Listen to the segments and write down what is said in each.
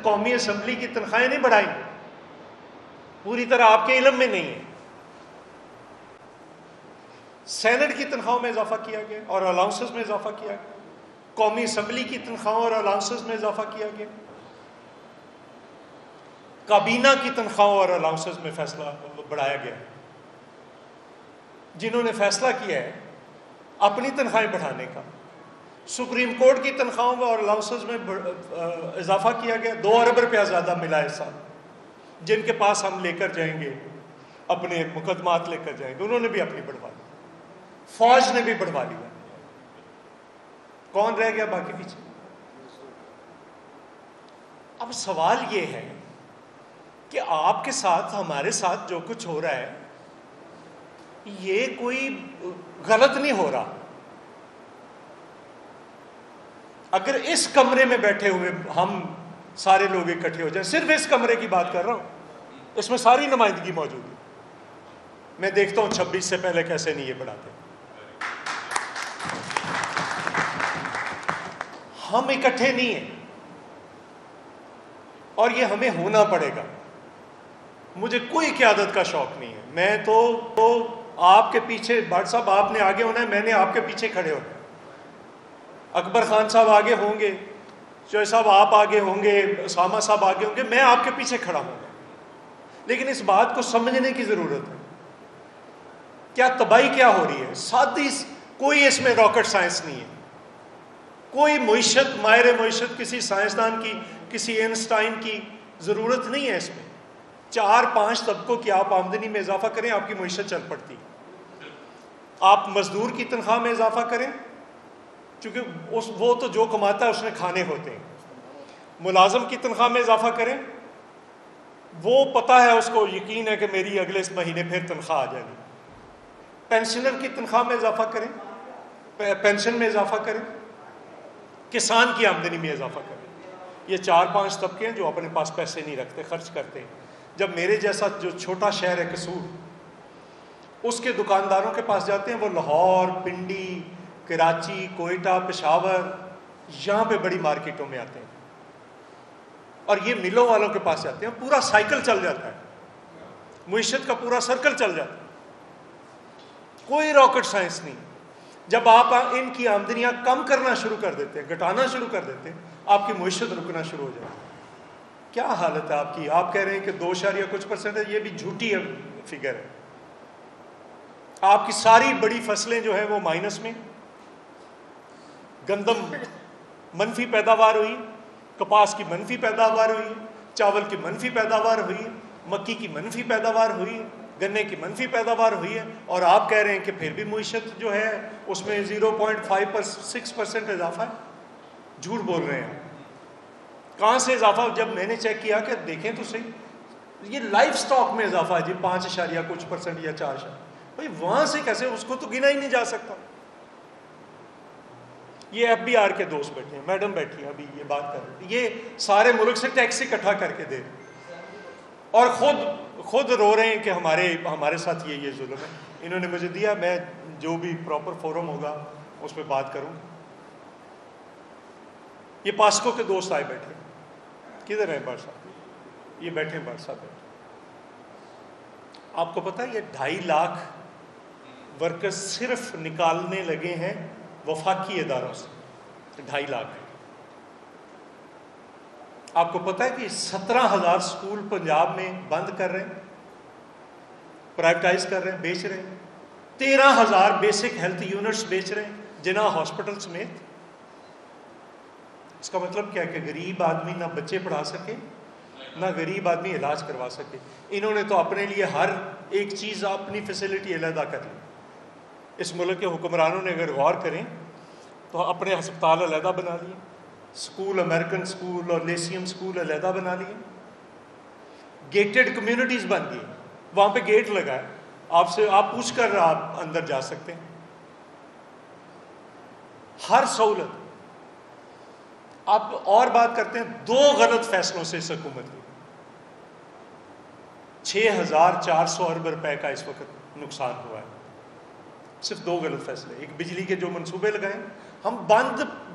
قومی اسمبلی کی تنخواہیں نہیں بڑھائیں، پوری طرح آپ کے علم میں نہیں ہے۔ سینٹ کی تنخواہوں میں اضافہ کیا گیا اور الاؤنسز میں اضافہ کیا گیا، قومی اسمبلی کی تنخواہوں اور الاؤنسز میں اضافہ کیا گیا، کابینہ کی تنخواہوں اور الاؤنسز میں فیصلہ بڑھایا گیا۔ جنہوں نے فیصلہ کیا ہے اپنی تنخواہیں بڑھانے کا، سپریم کورٹ کی تنخواہوں میں اور الاؤنسز میں اضافہ کیا گیا، 2 ارب روپیہ زیادہ ملا اس سال، جن کے پاس ہم لے کر جائیں گے اپنے مقدمات لے کر جائیں گے، انہوں نے بھی اپنی بڑھوا لی، فوج نے بھی بڑھوا لیا، کون رہ گیا باقی پیچھے؟ اب سوال یہ ہے کہ آپ کے ساتھ ہمارے ساتھ جو کچھ ہو رہا ہے یہ کوئی غلط نہیں ہو رہا۔ اگر اس کمرے میں بیٹھے ہوئے ہم سارے لوگ اکٹھے ہو جائیں، صرف اس کمرے کی بات کر رہا ہوں، اس میں ساری نمائندگی موجود ہے، میں دیکھتا ہوں 26 سے پہلے کیسے نہیں یہ بڑھاتے۔ ہم اکٹھے نہیں ہیں اور یہ ہمیں ہونا پڑے گا۔ مجھے کوئی قیادت کا شوق نہیں ہے، میں تو آپ کے پیچھے، بھٹ صاحب آپ نے آگے ہونا ہے، میں نے آپ کے پیچھے کھڑے ہونا ہے، اکبر خان صاحب آگے ہوں گے، شعیب صاحب آپ آگے ہوں گے، اسامہ صاحب آگے ہوں گے، میں آپ کے پیچھے کھڑا ہوں گا۔ لیکن اس بات کو سمجھنے کی ضرورت ہے، کیا تباہی کیا ہو رہی ہے، سادی، کوئی اس میں راکٹ سائنس نہیں ہے، کوئی معیشت، ماہر معیشت کسی سائنسدان کی، کسی اینسٹائن کی ضرورت نہیں ہے اس میں۔ 4-5 طبقوں کی آپ آمدنی میں اضافہ کریں، آپ کی معیشت چل پڑتی۔ آپ مزدور کی تنخواہ میں اضافہ کریں، چونکہ وہ تو جو کماتا ہے اس نے کھانے ہوتے ہیں۔ ملازم کی تنخواہ میں اضافہ کریں، وہ پتہ ہے، اس کو یقین ہے کہ میری اگلے مہینے پھر تنخواہ آ جائے گی۔ پینشنر کی تنخواہ میں اضافہ کریں، پینشن میں اضافہ کریں، کسان کی آمدنی میں اضافہ کریں۔ یہ 4-5 طبقے ہیں جو اپنے پاس پیسے نہیں رکھتے، خرچ کرتے ہیں۔ جب میرے جیسا جو چھوٹا شہر ہے قصور، اس کے دکانداروں کے پاس جاتے ہیں، وہ لاہور، پنڈی، کراچی، کوئٹہ، پشاور، یہاں پہ بڑی مارکیٹوں میں آتے ہیں، اور یہ ملوں والوں کے پاس جاتے ہیں، پورا سائیکل چل جاتا ہے، معیشت کا پورا سرکل چل جاتا ہے، کوئی راکٹ سائنس نہیں۔ جب آپ ان کی آمدنیاں کم کرنا شروع کر دیتے ہیں، گھٹانا شروع کر دیتے ہیں، آپ کی معیشت رکنا شروع ہو جاتی ہے۔ کیا حالت ہے آپ کی؟ آپ کہہ رہے ہیں کہ 2% ہے، یہ بھی جھوٹی فگر ہے۔ آپ کی ساری بڑی فصلیں جو ہیں وہ مائنس میں، گندم منفی پیداوار ہوئی، کپاس کی منفی پیداوار ہوئی، چاول کی منفی پیداوار ہوئی، مکی کی منفی پیداوار ہوئی، گنے کی منفی پیداوار ہوئی ہے، اور آپ کہہ رہے ہیں کہ پھر بھی معیشت جو ہے اس میں 0.56% اضافہ ہے۔ جھوٹ بول رہے ہیں۔ کہاں سے اضافہ؟ جب میں نے چیک کیا کہ دیکھیں تو صحیح، یہ لائف سٹاک میں اضافہ ہے جی 5% یا 4%، بھائی وہاں سے کیسے؟ اس کو تو گنا ہی نہیں جا سکتا۔ یہ ایف بی آر کے دوست بیٹھے ہیں، میڈم بیٹھی ہیں ابھی یہ بات کر رہے ہیں، یہ سارے ملک سے ٹیکس اکٹھا کر کے دے رہے ہیں، اور خود رو رہے ہیں کہ ہمارے ساتھ یہ ظلم ہے۔ انہوں نے مجھے دیا، میں جو بھی پراپر فورم ہوگا اس پہ بات کروں۔ یہ پاسکو کے دوست آئے بیٹھے، کدھر ہیں بٹ صاحب؟ یہ بیٹھے ہیں بٹ صاحب بیٹھے۔ آپ کو پتہ ہے یہ 2.5 لاکھ ورکرز صرف نکالنے لگے ہیں وفاقی اداروں سے، 2.5 لاکھ۔ آپ کو پتہ ہے کہ 17,000 سکول پنجاب میں بند کر رہے ہیں، پرائیویٹائز کر رہے ہیں، بیچ رہے ہیں، 13,000 بیسک ہیلتھ یونٹس بیچ رہے ہیں جناح ہاسپٹل سمیت۔ اس کا مطلب کیا ہے کہ غریب آدمی نہ بچے پڑھا سکے، نہ غریب آدمی علاج کروا سکے۔ انہوں نے تو اپنے لیے ہر ایک چیز، اپنی فیسلٹی علیحدہ کر لی۔ اس ملک کے حکمرانوں نے اگر غور کریں تو اپنے ہسپتال علیحدہ بنا لیے، سکول، امریکن سکول اور لیسیم سکول علیحدہ بنا لیے، گیٹڈ کمیونٹیز بن گئی، وہاں پہ گیٹ لگا ہے، آپ پوچھ کر آپ اندر جا سکتے ہیں، ہر سہولت۔ آپ اور بات کرتے ہیں 2 غلط فیصلوں سے اس حکومت کی 6,400 ارب روپے کا اس وقت نقصان ہوا ہے، صرف 2 غلط فیصلے۔ ایک بجلی کے جو منصوبے لگائے، ہم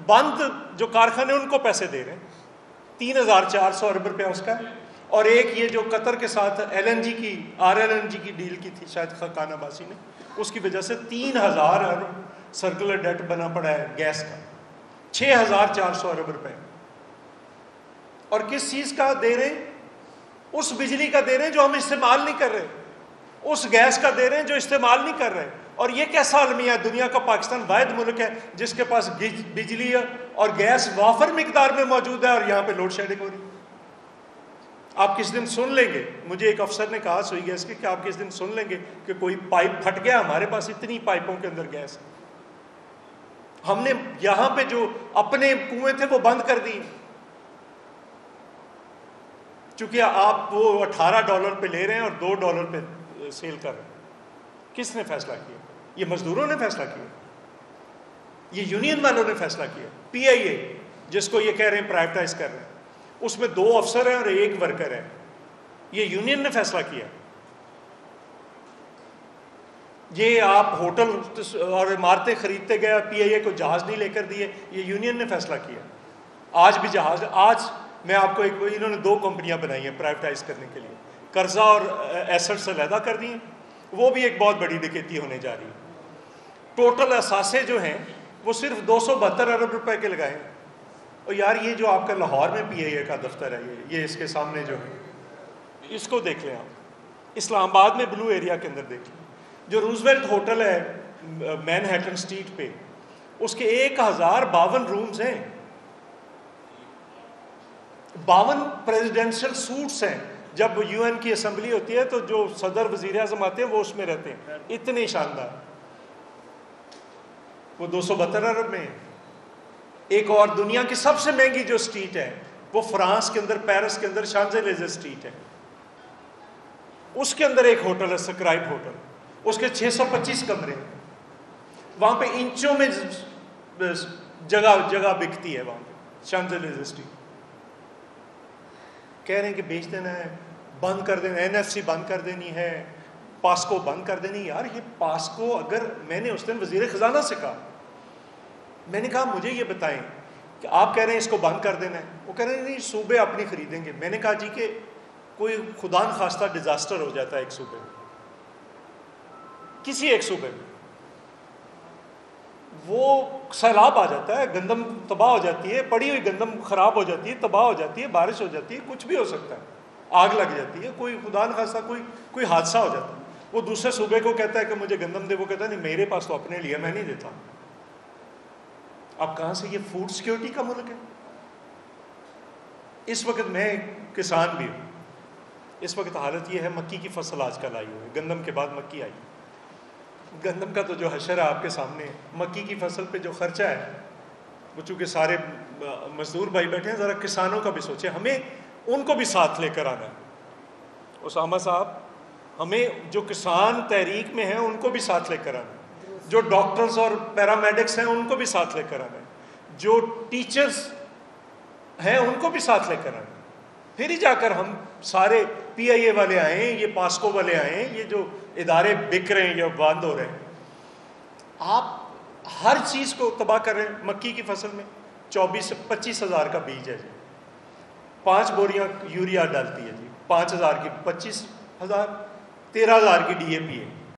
بند جو کارخانے ان کو پیسے دے رہے ہیں، 3,400 ارب روپیہ اس کا ہے. اور ایک یہ جو قطر کے ساتھ LNG کی RLNG کی ڈیل کی تھی شاید خاقان عباسی نے, اس کی وجہ سے 3,000 ارب سرکولر ڈیٹ بنا پڑا ہے گیس کا, 6,400 ارب روپے. اور کس چیز کا دے رہے ہیں؟ اس بجلی کا دے رہے ہیں جو ہم استعمال نہیں کر رہے, اس گیس کا دے رہے ہیں جو استعمال نہیں کر رہے. اور یہ کیسا المیہ ہے؟ دنیا کا پاکستان واحد ملک ہے جس کے پاس بجلی اور گیس وافر مقدار میں موجود ہے, اور یہاں پہ لوڈ شیڈنگ ہو رہی ہے. آپ کس دن سن لیں گے, مجھے ایک افسر نے کہا سوئی گیس کے, کہ آپ کس دن سن لیں گے کہ کوئی پائپ پھٹ گیا, ہمارے پاس اتنی پائپوں کے اندر گیس ہے, ہم نے یہاں پہ جو اپنے کنویں تھے وہ بند کر دی, چونکہ آپ وہ $18 پہ لے رہے ہیں اور $2 پہ سیل کر رہے ہیں. کس نے فیصلہ کیا؟ یہ مزدوروں نے فیصلہ کیا, یہ یونین والوں نے فیصلہ کیا. PIA جس کو یہ کہہ رہے ہیں پرائیویٹائز کر رہے ہیں, اس میں 2 افسر ہیں اور 1 ورکر ہے. یہ یونین نے فیصلہ کیا. یہ آپ ہوٹل اور عمارتیں خریدتے گئے, PIA کو جہاز نہیں لے کر دیے, یہ یونین نے فیصلہ کیا. آج بھی جہاز, آج میں آپ کو انہوں نے 2 کمپنیاں بنائی ہیں پرائیویٹائز کرنے کے لیے, قرضہ اور ایسٹس علیحدہ کر دی ہیں, وہ بھی ایک بہت بڑی ڈکیتی ہونے جا رہی ہے. ٹوٹل اثاثے جو ہیں وہ صرف 272 ارب روپے کے لگائے ہیں. اور یار یہ جو آپ کا لاہور میں PIA کا دفتر ہے, یہ اس کے سامنے جو ہے, اس کو دیکھ لیں آپ. اسلام آباد میں بلو ایریا کے اندر دیکھ لیں, جو روزویلٹ ہوٹل ہے مین ہیٹن اسٹریٹ پہ, اس کے 1052 رومز ہیں, 52 پریزیڈینشل سوٹس ہیں. جب UN کی اسمبلی ہوتی ہے تو جو صدر وزیر اعظم آتے ہیں وہ اس میں رہتے ہیں, اتنے شاندار. وہ 272 ارب میں ہے. ایک اور دنیا کی سب سے مہنگی جو اسٹریٹ ہے وہ فرانس کے اندر, پیرس کے اندر شانزے-لیزے اسٹریٹ ہے, اس کے اندر ایک ہوٹل ہے سکرائب ہوٹل, اس کے 625 کمرے ہیں. وہاں پہ انچوں میں جگہ بکتی ہے وہاں پہ شانزے-لیزے اسٹریٹ. کہہ رہے ہیں کہ بیچ دینا ہے, بند کر دینا, NFC بند کر دینی ہے, پاسکو بند کر دینی. یار یہ پاسکو, اگر میں نے اس دن وزیر خزانہ سے کہا, میں نے کہا مجھے یہ بتائیں کہ آپ کہہ رہے ہیں اس کو بند کر دینا ہے, وہ کہہ رہے ہیں نہیں صوبے اپنی خریدیں گے. میں نے کہا جی کہ کوئی خدا نخواستہ ڈیزاسٹر ہو جاتا ہے ایک صوبے میں, کسی ایک صوبے میں, وہ سیلاب آ جاتا ہے, گندم تباہ ہو جاتی ہے, پڑی ہوئی گندم خراب ہو جاتی ہے, تباہ ہو جاتی ہے, بارش ہو جاتی ہے, کچھ بھی ہو سکتا ہے, آگ لگ جاتی ہے, کوئی خدا نخواستہ کوئی حادثہ ہو جاتا ہے. وہ دوسرے صوبے کو کہتا ہے کہ مجھے گندم دے, وہ کہتا ہے نہیں میرے پاس تو اپنے لیے, میں نہیں دیتا. اب کہاں سے؟ یہ فوڈ سیکیورٹی کا ملک ہے. اس وقت میں کسان بھی ہوں, اس وقت حالت یہ ہے مکی کی فصل آج کل آئی ہوئی ہے, گندم کے بعد مکی آئی. گندم کا تو جو حشر ہے آپ کے سامنے, مکی کی فصل پہ جو خرچہ ہے وہ چونکہ سارے مزدور بھائی بیٹھے ہیں, ذرا کسانوں کا بھی سوچیں, ہمیں ان کو بھی ساتھ لے کر آنا ہے. اسامہ صاحب, ہمیں جو کسان تحریک میں ہیں ان کو بھی ساتھ لے کر آنا ہے, جو ڈاکٹرز اور پیرامیڈکس ہیں ان کو بھی ساتھ لے کر آنا ہے, جو ٹیچرز ہیں ان کو بھی ساتھ لے کر آنا ہے. پھر ہی جا کر ہم سارے PIA والے آئیں, یہ پاسکو والے آئیں, یہ جو ادارے بک رہے ہیں یا بند ہو رہے ہیں. آپ ہر چیز کو تباہ کر رہے ہیں. مکی کی فصل میں 24 سے 25 ہزار کا بیج ہے جی, 5 بوریاں یوریا ڈالتی ہے جی, 5,000 کی 25,000, 13,000 کی DAP ہے.